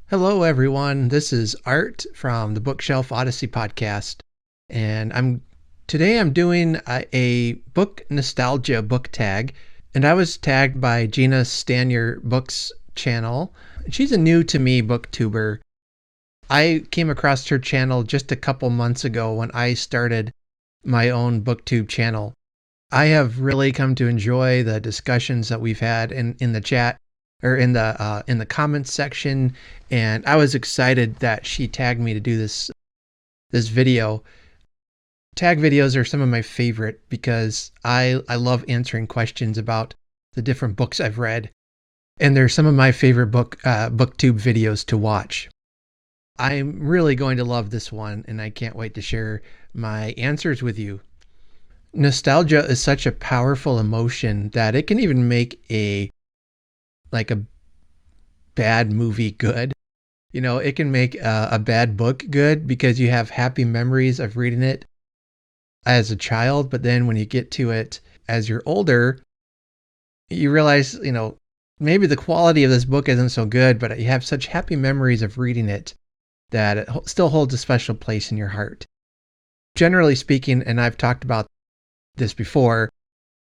Hello, everyone. This is Art from the Bookshelf Odyssey podcast, and I'm doing a book nostalgia book tag, and I was tagged by Gina Stanyer Books channel. She's a new to me booktuber. I came across her channel just a couple months ago when I started my own booktube channel. I have really come to enjoy the discussions that we've had in the chat or in the comments section, and I was excited that she tagged me to do this video. Tag videos are some of my favorite because I love answering questions about the different books I've read, and they're some of my favorite booktube videos to watch. I'm really going to love this one, and I can't wait to share my answers with you. Nostalgia is such a powerful emotion that it can even make a bad movie good. You know, it can make a bad book good because you have happy memories of reading it as a child, but then when you get to it as you're older, you realize, maybe the quality of this book isn't so good, but you have such happy memories of reading it that it still holds a special place in your heart. Generally speaking, and I've talked about this before,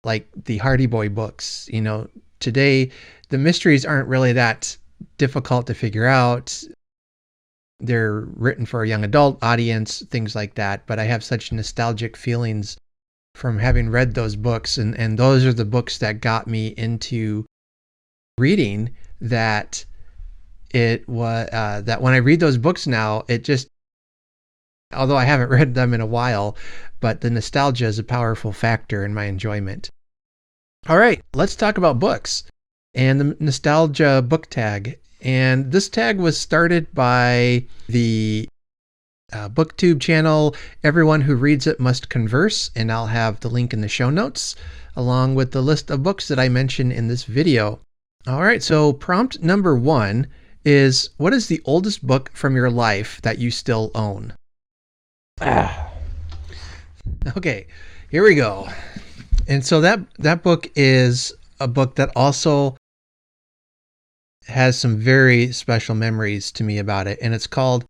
like the Hardy Boy books, today the mysteries aren't really that difficult to figure out. They're written for a young adult audience, things like that, but I have such nostalgic feelings from having read those books, and those are the books that got me into reading, that it was that when I read those books now, it just, although I haven't read them in a while, but the nostalgia is a powerful factor in my enjoyment. All right, let's talk about books and the nostalgia book tag. And this tag was started by the booktube channel Everyone Who Reads It Must Converse, and I'll have the link in the show notes along with the list of books that I mentioned in this video. All right, so prompt number 1 is, what is the oldest book from your life that you still own? Okay, here we go. And so that book is a book that also has some very special memories to me about it, and it's called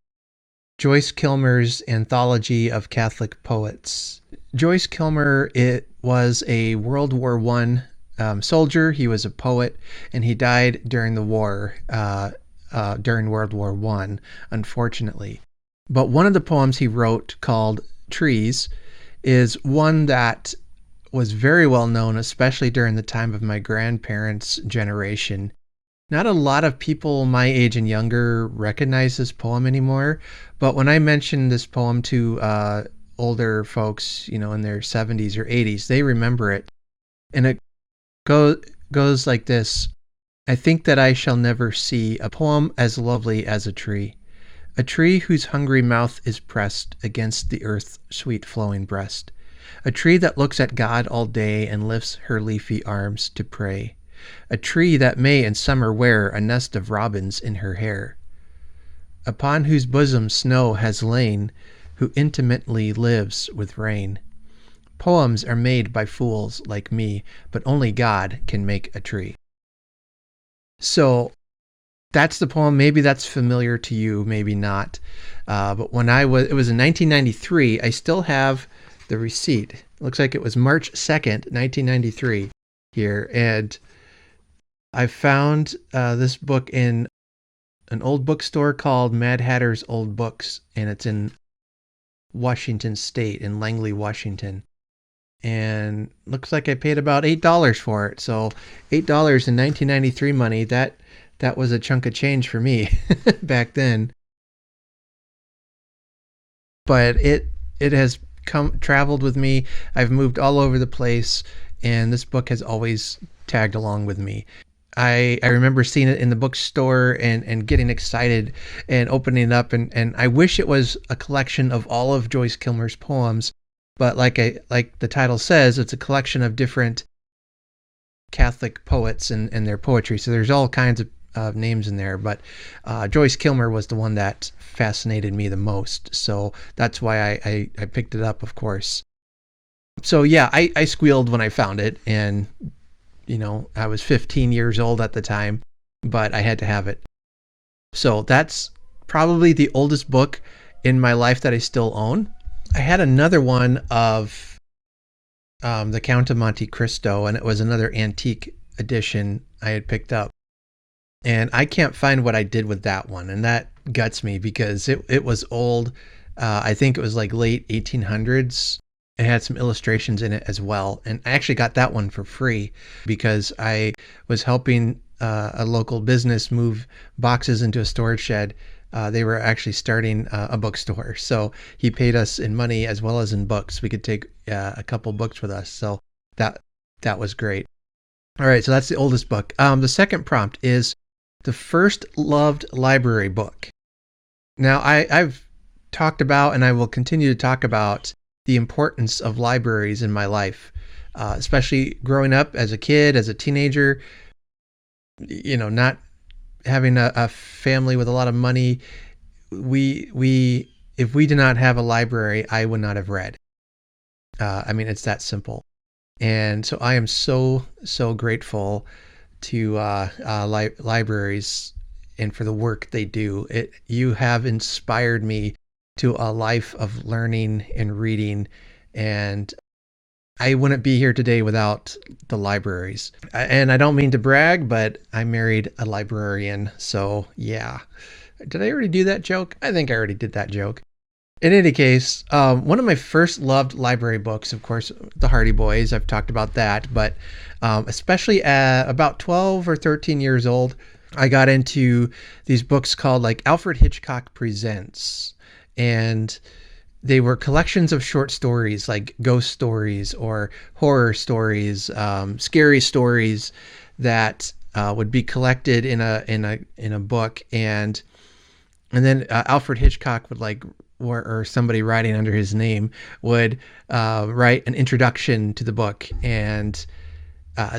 Joyce Kilmer's Anthology of Catholic Poets. Joyce Kilmer, it was a World War I soldier. He was a poet, and he died during the war, during World War I, unfortunately. But one of the poems he wrote, called Trees, is one that was very well known, especially during the time of my grandparents' generation. Not a lot of people my age and younger recognize this poem anymore, but when I mention this poem to older folks, in their 70s or 80s, they remember it. And it goes like this: I think that I shall never see a poem as lovely as a tree whose hungry mouth is pressed against the earth's sweet flowing breast, a tree that looks at God all day and lifts her leafy arms to pray, a tree that may in summer wear a nest of robins in her hair, upon whose bosom snow has lain, who intimately lives with rain. Poems are made by fools like me, but only God can make a tree. So that's the poem. Maybe that's familiar to you, maybe not. But it was in 1993. I still have the receipt. It looks like it was March 2nd, 1993 here. And I found this book in an old bookstore called Mad Hatter's Old Books, and it's in Washington State, in Langley, Washington. And looks like I paid about $8 for it. So $8 in 1993 money, that was a chunk of change for me back then. But it has traveled with me. I've moved all over the place, and this book has always tagged along with me. I remember seeing it in the bookstore and getting excited and opening it up, and I wish it was a collection of all of Joyce Kilmer's poems, but like the title says, it's a collection of different Catholic poets and their poetry. So there's all kinds of names in there, but Joyce Kilmer was the one that fascinated me the most. So that's why I picked it up, of course. So yeah, I squealed when I found it, and I was 15 years old at the time, but I had to have it. So that's probably the oldest book in my life that I still own. I had another one of The Count of Monte Cristo, and it was another antique edition I had picked up. And I can't find what I did with that one, and that guts me because it was old. I think it was like late 1800s. It had some illustrations in it as well. And I actually got that one for free because I was helping a local business move boxes into a storage shed. They were actually starting a bookstore. So he paid us in money as well as in books. We could take a couple books with us. So that was great. All right, so that's the oldest book. The second prompt is the first loved library book. Now, I've talked about, and I will continue to talk about, the importance of libraries in my life, especially growing up as a kid, as a teenager, not having a family with a lot of money. If we did not have a library, I would not have read. It's that simple. And so I am so grateful to libraries and for the work they do. You have inspired me to a life of learning and reading, and I wouldn't be here today without the libraries. And I don't mean to brag, but I married a librarian, so yeah. Did I already do that joke? I think I already did that joke. In any case, one of my first loved library books, of course, The Hardy Boys. I've talked about that, but especially at about 12 or 13 years old, I got into these books called like Alfred Hitchcock Presents. And they were collections of short stories like ghost stories or horror stories, scary stories that would be collected in a book, and then Alfred Hitchcock would or somebody writing under his name would write an introduction to the book, and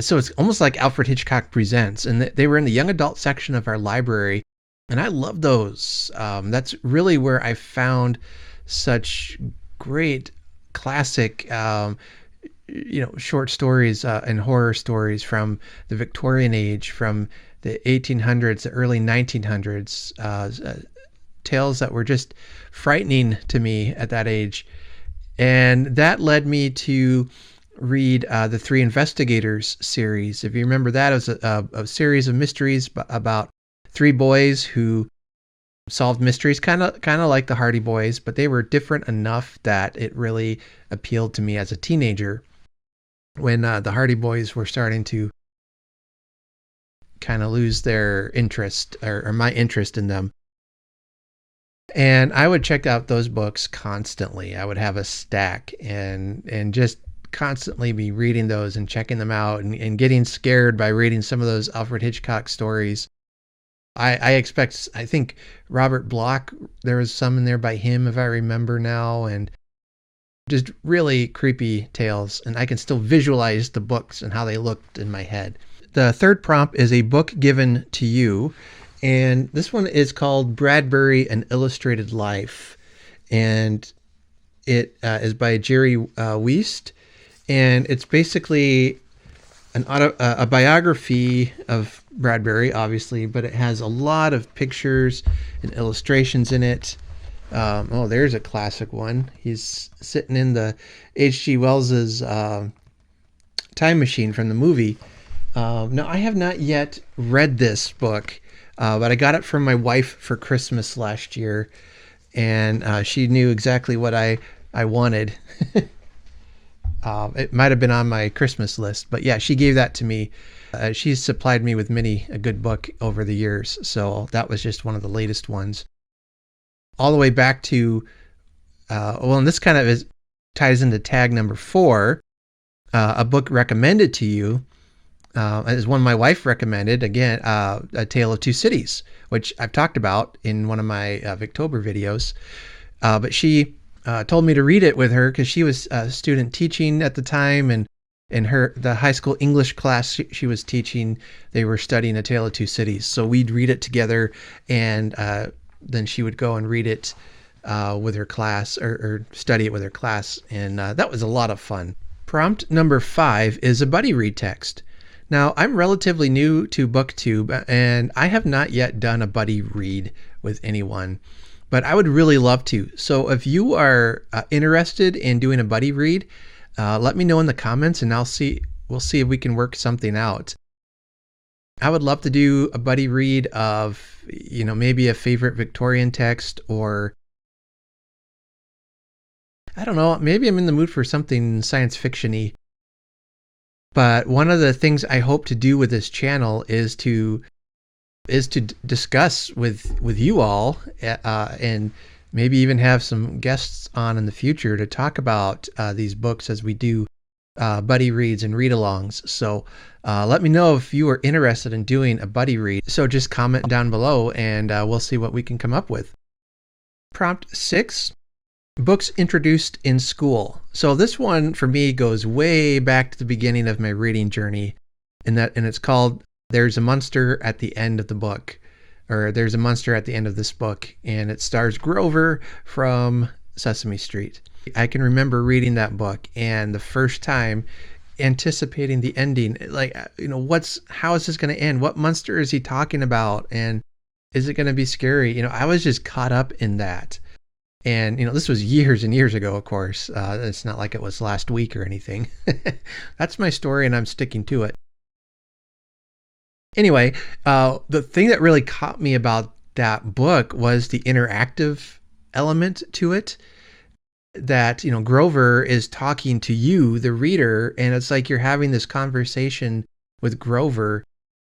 so it's almost like Alfred Hitchcock Presents, and they were in the young adult section of our library. And I love those. That's really where I found such great classic, short stories and horror stories from the Victorian age, from the 1800s, the early 1900s, tales that were just frightening to me at that age. And that led me to read the Three Investigators series. If you remember that, it was a series of mysteries about three boys who solved mysteries, kind of like the Hardy Boys, but they were different enough that it really appealed to me as a teenager when the Hardy Boys were starting to kind of lose their interest or my interest in them. And I would check out those books constantly. I would have a stack and just constantly be reading those and checking them out and getting scared by reading some of those Alfred Hitchcock stories. I think Robert Bloch, there was some in there by him, if I remember now, and just really creepy tales. And I can still visualize the books and how they looked in my head. The third prompt is a book given to you. And this one is called Bradbury, An Illustrated Life. And it is by Jerry Wiest. And it's basically a biography of Bradbury, obviously, but it has a lot of pictures and illustrations in it. There's a classic one. He's sitting in the H.G. Wells's time machine from the movie. Now, I have not yet read this book, but I got it from my wife for Christmas last year, and she knew exactly what I wanted. It might have been on my Christmas list, but yeah, she gave that to me. She's supplied me with many a good book over the years, so that was just one of the latest ones. All the way back to, and this kind of ties into tag number 4, a book recommended to you, is one my wife recommended, again, A Tale of Two Cities, which I've talked about in one of my Victober videos, but she told me to read it with her because she was a student teaching at the time, and in the high school English class she was teaching, they were studying A Tale of Two Cities. So we'd read it together, and then she would go and read it with her class or study it with her class, and that was a lot of fun. Prompt number 5 is a buddy read text. Now, I'm relatively new to booktube, and I have not yet done a buddy read with anyone, but I would really love to. So if you are interested in doing a buddy read, let me know in the comments, and we'll see if we can work something out. I would love to do a buddy read of, maybe a favorite Victorian text, or I don't know, maybe I'm in the mood for something science fiction-y. But one of the things I hope to do with this channel is to discuss with you all, and maybe even have some guests on in the future to talk about these books as we do buddy reads and read-alongs. So let me know if you are interested in doing a buddy read. So just comment down below, and we'll see what we can come up with. Prompt 6. Books introduced in school. So this one for me goes way back to the beginning of my reading journey, and it's called There's a Monster at the End of the Book, or There's a Monster at the End of This Book, and it stars Grover from Sesame Street. I can remember reading that book, and the first time anticipating the ending, like, how is this going to end? What monster is he talking about? And is it going to be scary? I was just caught up in that. And, this was years and years ago, of course. It's not like it was last week or anything. That's my story, and I'm sticking to it. Anyway, the thing that really caught me about that book was the interactive element to it. That, Grover is talking to you, the reader, and it's like you're having this conversation with Grover,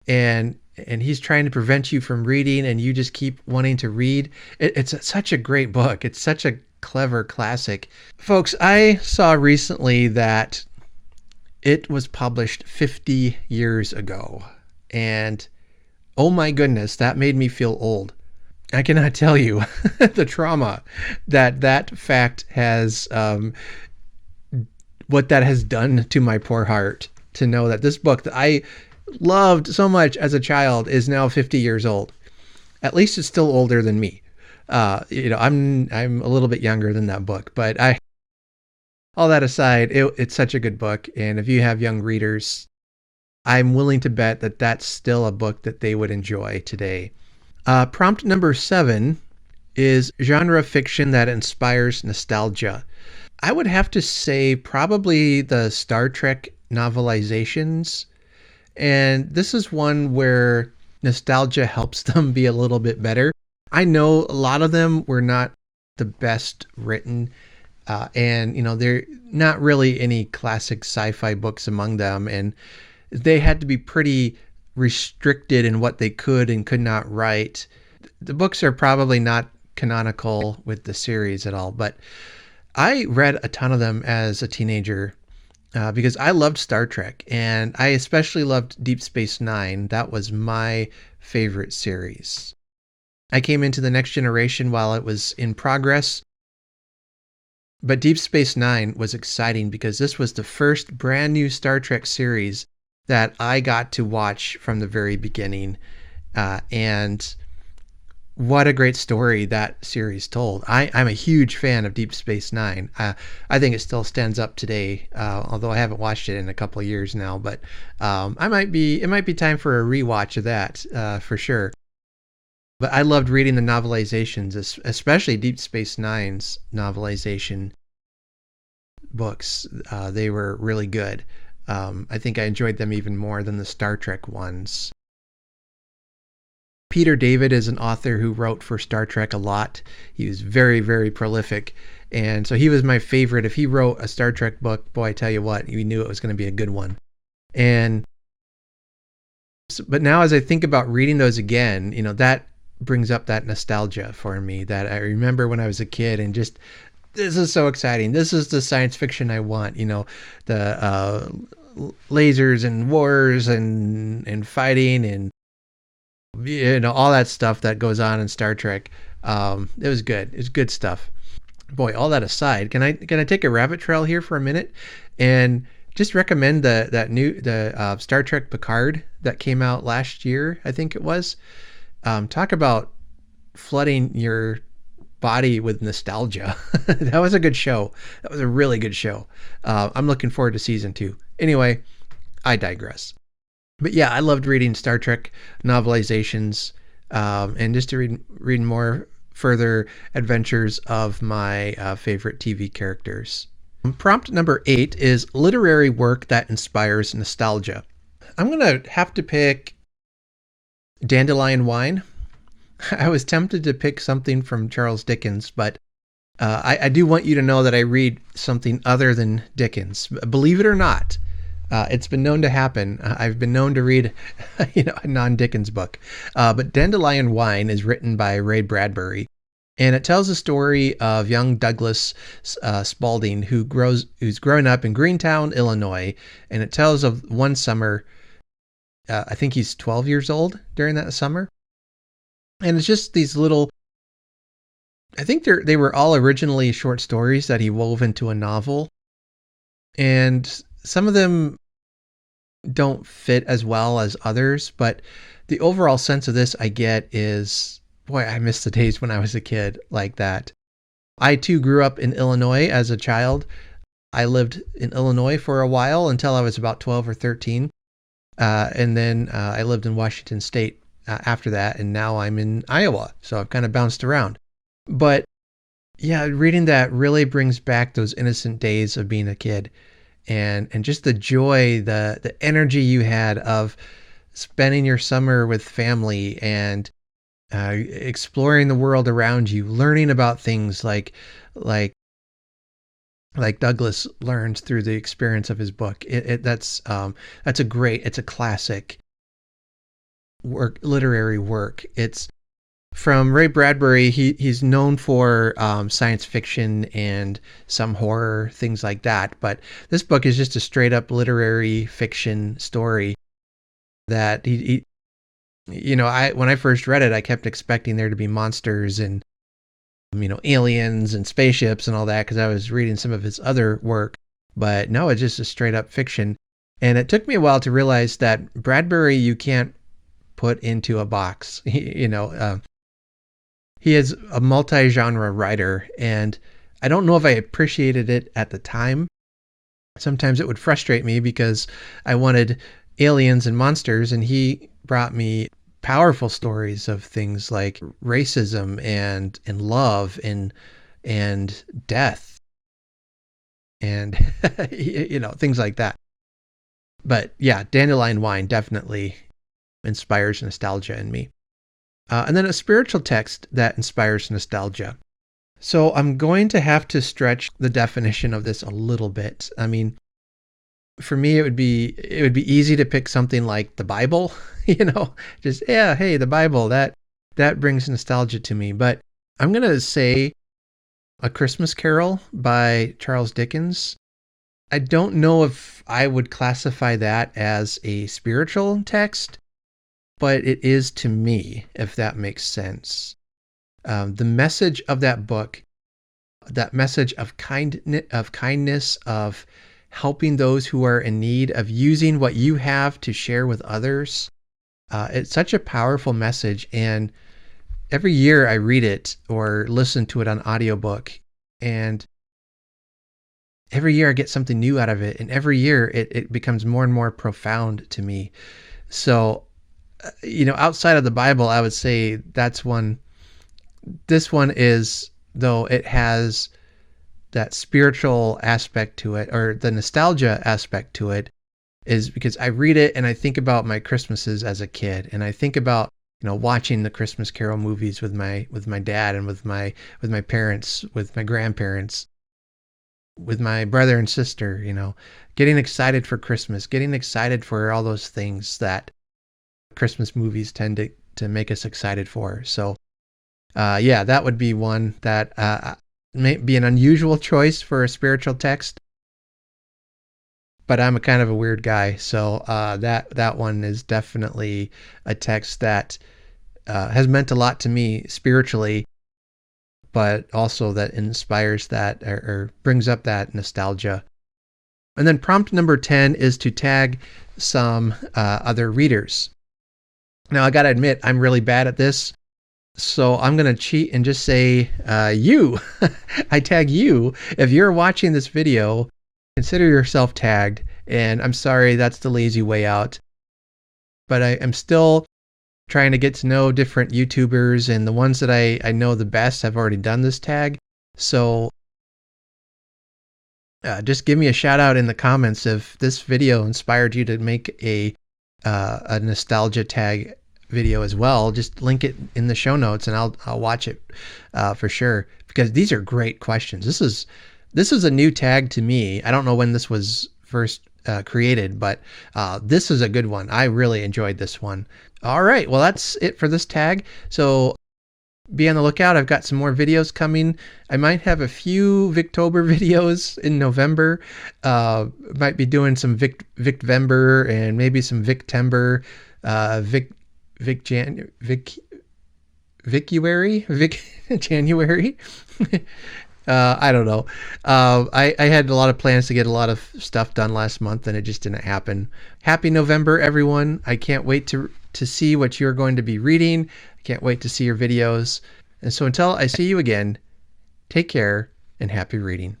and he's trying to prevent you from reading, and you just keep wanting to read. It's such a great book. It's such a clever classic. Folks, I saw recently that it was published 50 years ago, and oh my goodness, that made me feel old. I cannot tell you the trauma that fact has, what that has done to my poor heart, to know that this book that I loved so much as a child is now 50 years old. At least it's still older than me. I'm a little bit younger than that book, but all that aside, it's such a good book. And if you have young readers, I'm willing to bet that that's still a book that they would enjoy today. Prompt number 7 is genre fiction that inspires nostalgia. I would have to say probably the Star Trek novelizations. And this is one where nostalgia helps them be a little bit better. I know a lot of them were not the best written, and they're not really any classic sci-fi books among them, and they had to be pretty restricted in what they could and could not write. The books are probably not canonical with the series at all, but I read a ton of them as a teenager. Because I loved Star Trek, and I especially loved Deep Space Nine. That was my favorite series. I came into the Next Generation while it was in progress, but Deep Space Nine was exciting because this was the first brand new Star Trek series that I got to watch from the very beginning, and what a great story that series told. I'm a huge fan of Deep Space Nine. I think it still stands up today, although I haven't watched it in a couple of years now. But it might be time for a rewatch of that for sure. But I loved reading the novelizations, especially Deep Space Nine's novelization books. They were really good. I think I enjoyed them even more than the Star Trek ones. Peter David is an author who wrote for Star Trek a lot. He was very, very prolific. And so he was my favorite. If he wrote a Star Trek book, boy, I tell you what, you knew it was going to be a good one. But now as I think about reading those again, that brings up that nostalgia for me, that I remember when I was a kid and just, this is so exciting. This is the science fiction I want, the lasers and wars and fighting and all that stuff that goes on in Star Trek. It was good. It's good stuff. Boy, all that aside, can I take a rabbit trail here for a minute and just recommend the Star Trek Picard that came out last year, I think it was. Talk about flooding your body with nostalgia. That was a good show. That was a really good show. I'm looking forward to season 2. Anyway, I digress. But yeah, I loved reading Star Trek novelizations, and just to read more further adventures of my favorite TV characters. Prompt number 8 is literary work that inspires nostalgia. I'm going to have to pick Dandelion Wine. I was tempted to pick something from Charles Dickens, but I do want you to know that I read something other than Dickens. Believe it or not, it's been known to happen. I've been known to read, a non-Dickens book. But Dandelion Wine is written by Ray Bradbury, and it tells the story of young Douglas Spalding, who's growing up in Greentown, Illinois, and it tells of one summer. I think he's 12 years old during that summer, and it's just these little. I think they were all originally short stories that he wove into a novel, and some of them don't fit as well as others, but the overall sense of this I get is, boy, I miss the days when I was a kid like that. I too grew up in Illinois as a child. I lived in Illinois for a while until I was about 12 or 13. And then I lived in Washington State after that, and now I'm in Iowa. So I've kind of bounced around. But yeah, reading that really brings back those innocent days of being a kid, and just the joy, the energy you had of spending your summer with family and exploring the world around you, learning about things like Douglas learned through the experience of his book. It's a classic work, literary work. It's from Ray Bradbury. He's known for science fiction and some horror, things like that. But this book is just a straight up literary fiction story that when I first read it, I kept expecting there to be monsters and, aliens and spaceships and all that, because I was reading some of his other work. But no, it's just a straight up fiction. And it took me a while to realize that Bradbury, you can't put into a box. He is a multi-genre writer, and I don't know if I appreciated it at the time. Sometimes it would frustrate me because I wanted aliens and monsters, and he brought me powerful stories of things like racism and love and death and things like that. But yeah, Dandelion Wine definitely inspires nostalgia in me. And then a spiritual text that inspires nostalgia. So I'm going to have to stretch the definition of this a little bit. I mean, for me, it would be easy to pick something like the Bible, hey, the Bible, that brings nostalgia to me. But I'm going to say A Christmas Carol by Charles Dickens. I don't know if I would classify that as a spiritual text, but it is to me, if that makes sense. The message of that book, that message of kindness, of helping those who are in need, of using what you have to share with others. It's such a powerful message, and every year I read it or listen to it on audiobook, and every year I get something new out of it, and every year it becomes more and more profound to me. So, outside of the Bible, I would say that's one. This one is, though, it has that spiritual aspect to it, or the nostalgia aspect to it, is because I read it and I think about my Christmases as a kid, and I think about watching the Christmas Carol movies with my dad and with my parents, with my grandparents, with my brother and sister, getting excited for Christmas, getting excited for all those things that Christmas movies tend to make us excited for. So that would be one that may be an unusual choice for a spiritual text, but I'm a kind of a weird guy, so that one is definitely a text that has meant a lot to me spiritually, but also that inspires that or brings up that nostalgia. And then prompt number 10 is to tag some other readers. Now, I got to admit, I'm really bad at this, so I'm going to cheat and just say you. I tag you. If you're watching this video, consider yourself tagged. And I'm sorry, that's the lazy way out. but I'm still trying to get to know different YouTubers, and the ones that I know the best have already done this tag. So just give me a shout out in the comments if this video inspired you to make a nostalgia tag video as well. Just link it in the show notes and I'll watch it for sure, because these are great questions. This is a new tag to me. I don't know when this was first created, but this is a good one. I really enjoyed this one. All right, well, that's it for this tag. So be on the lookout. I've got some more videos coming. I might have a few Victober videos in November. Might be doing some Victvember and maybe some Victember, January. I don't know. I had a lot of plans to get a lot of stuff done last month, and it just didn't happen. Happy November, everyone. I can't wait to see what you're going to be reading. I can't wait to see your videos. And so until I see you again, take care and happy reading.